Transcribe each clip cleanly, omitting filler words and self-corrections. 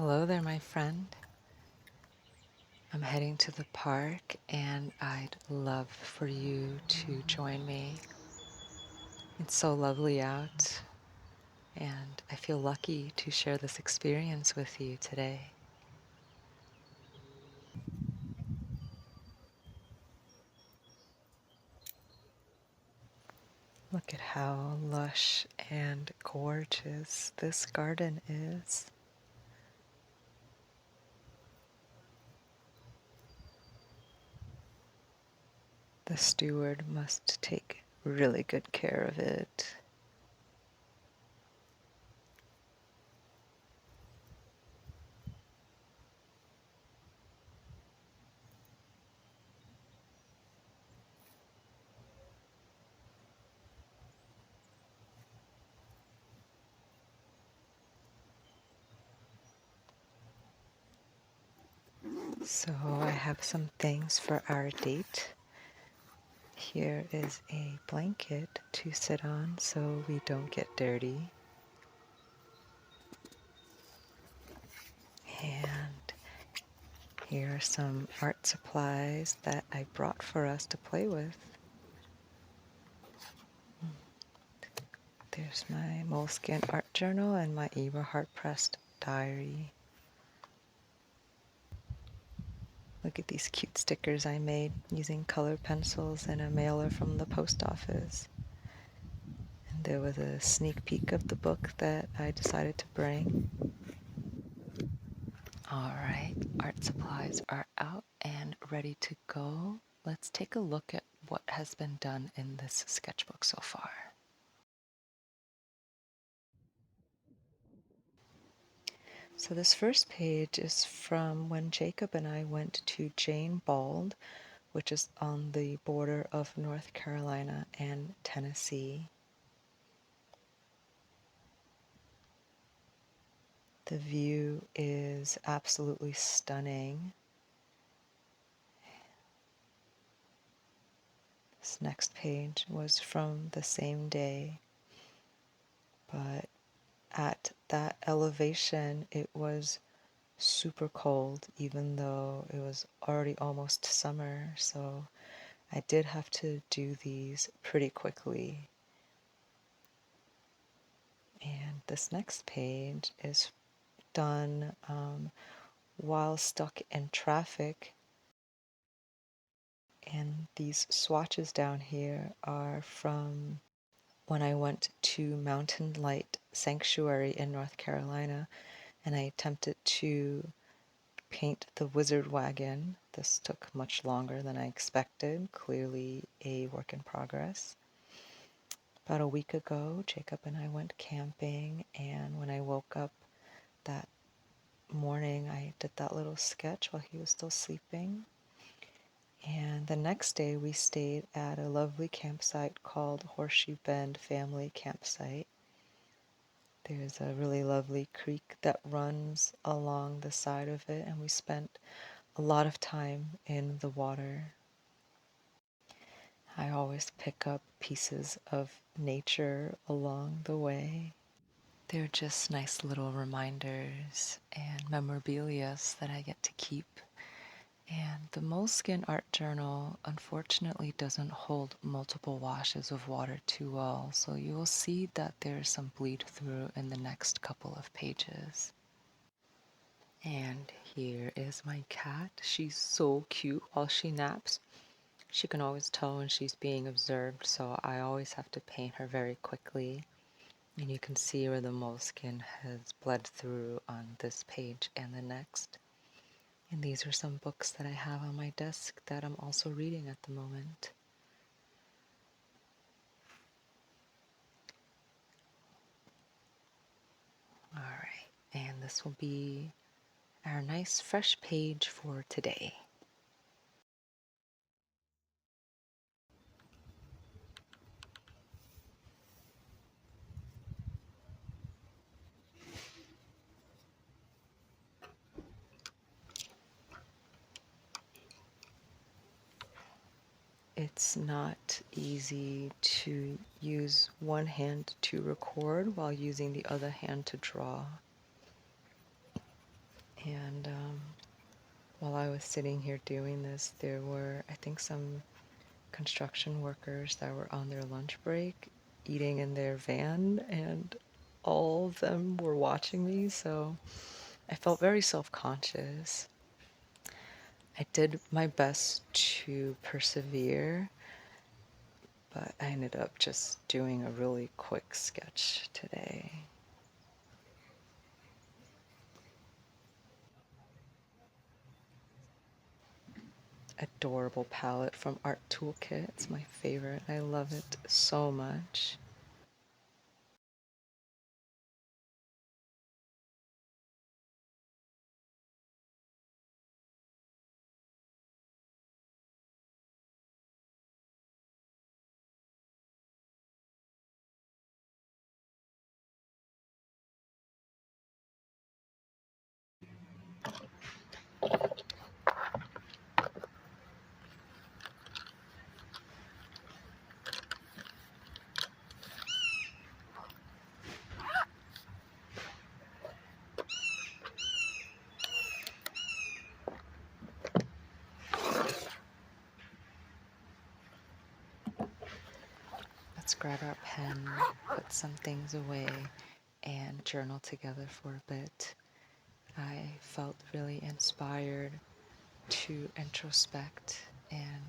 Hello there, my friend. I'm heading to the park and I'd love for you to join me. It's so lovely out and I feel lucky to share this experience with you today. Look at how lush and gorgeous this garden is. The steward must take really good care of it. So I have some things for our date. Here is a blanket to sit on so we don't get dirty. And here are some art supplies that I brought for us to play with. There's my moleskin art journal and my Eberhard pressed diary. Look at these cute stickers I made using color pencils and a mailer from the post office. And there was a sneak peek of the book that I decided to bring. All right, art supplies are out and ready to go. Let's take a look at what has been done in this sketchbook so far. So this first page is from when Jacob and I went to Jane Bald, which is on the border of North Carolina and Tennessee. The view is absolutely stunning. This next page was from the same day, but at that elevation it was super cold, even though it was already almost summer, so I did have to do these pretty quickly. And this next page is done while stuck in traffic. And these swatches down here are from when I went to Mountain Light Sanctuary in North Carolina and I attempted to paint the wizard wagon. This took much longer than I expected, clearly a work in progress. About a week ago, Jacob and I went camping, and when I woke up that morning, I did that little sketch while he was still sleeping. And the next day, we stayed at a lovely campsite called Horseshoe Bend Family Campsite. There's a really lovely creek that runs along the side of it, and we spent a lot of time in the water. I always pick up pieces of nature along the way. They're just nice little reminders and memorabilias that I get to keep. And the Moleskin Art Journal unfortunately doesn't hold multiple washes of water too well, so you will see that there's some bleed through in the next couple of pages. And here is my cat. She's so cute while she naps. She can always tell when she's being observed, so I always have to paint her very quickly. And you can see where the moleskin has bled through on this page and the next. And these are some books that I have on my desk that I'm also reading at the moment. All right, and this will be our nice fresh page for today. It's not easy to use one hand to record while using the other hand to draw. And while I was sitting here doing this, there were, I think, some construction workers that were on their lunch break eating in their van, and all of them were watching me, so I felt very self-conscious. I did my best to persevere, but I ended up just doing a really quick sketch today. Adorable palette from Art Toolkit. It's my favorite. I love it so much. Let's grab our pen, put some things away, and journal together for a bit. I felt really inspired to introspect, and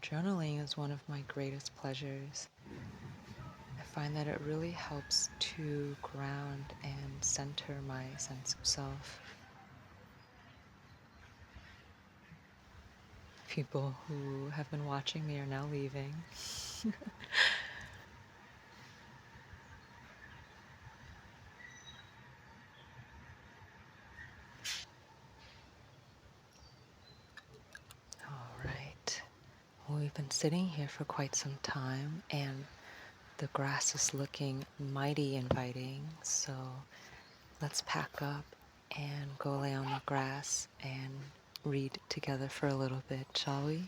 journaling is one of my greatest pleasures. I find that it really helps to ground and center my sense of self. People who have been watching me are now leaving. All right. Well, we've been sitting here for quite some time, and the grass is looking mighty inviting, so let's pack up and go lay on the grass and read together for a little bit, shall we?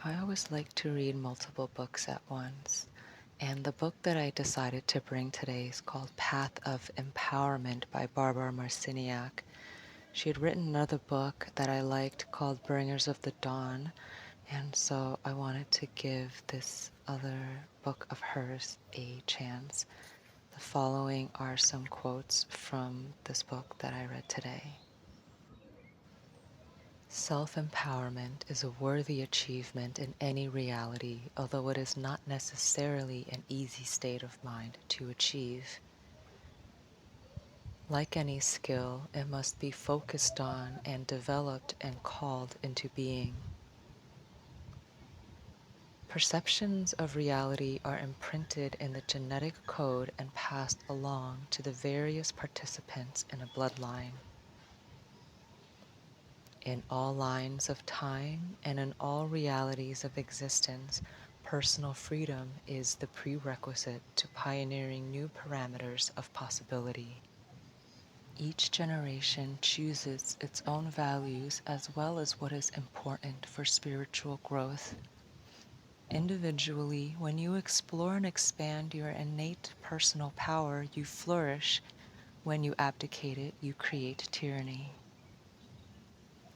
I always like to read multiple books at once, and the book that I decided to bring today is called Path of Empowerment by Barbara Marciniak. She had written another book that I liked called Bringers of the Dawn, and so I wanted to give this other book of hers a chance. The following are some quotes from this book that I read today. Self-empowerment is a worthy achievement in any reality, although it is not necessarily an easy state of mind to achieve. Like any skill, it must be focused on and developed and called into being. Perceptions of reality are imprinted in the genetic code and passed along to the various participants in a bloodline. In all lines of time and in all realities of existence, personal freedom is the prerequisite to pioneering new parameters of possibility. Each generation chooses its own values as well as what is important for spiritual growth. Individually, when you explore and expand your innate personal power, you flourish. When you abdicate it, you create tyranny.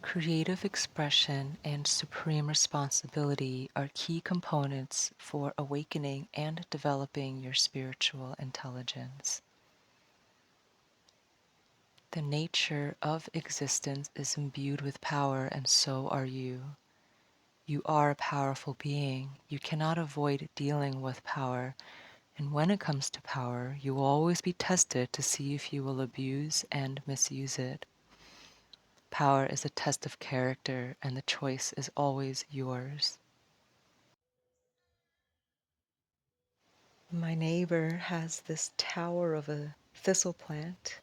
Creative expression and supreme responsibility are key components for awakening and developing your spiritual intelligence. The nature of existence is imbued with power, and so are you. You are a powerful being. You cannot avoid dealing with power, and when it comes to power, you will always be tested to see if you will abuse and misuse it. Power is a test of character, and the choice is always yours. My neighbor has this tower of a thistle plant.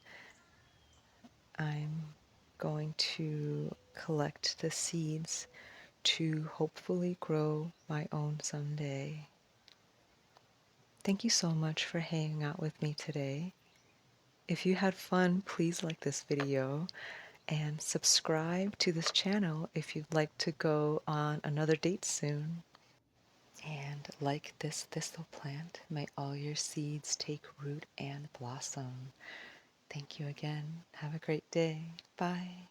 I'm going to collect the seeds to hopefully grow my own someday. Thank you so much for hanging out with me today. If you had fun, please like this video and subscribe to this channel if you'd like to go on another date soon. And like this thistle plant, may all your seeds take root and blossom. Thank you again. Have a great day. Bye.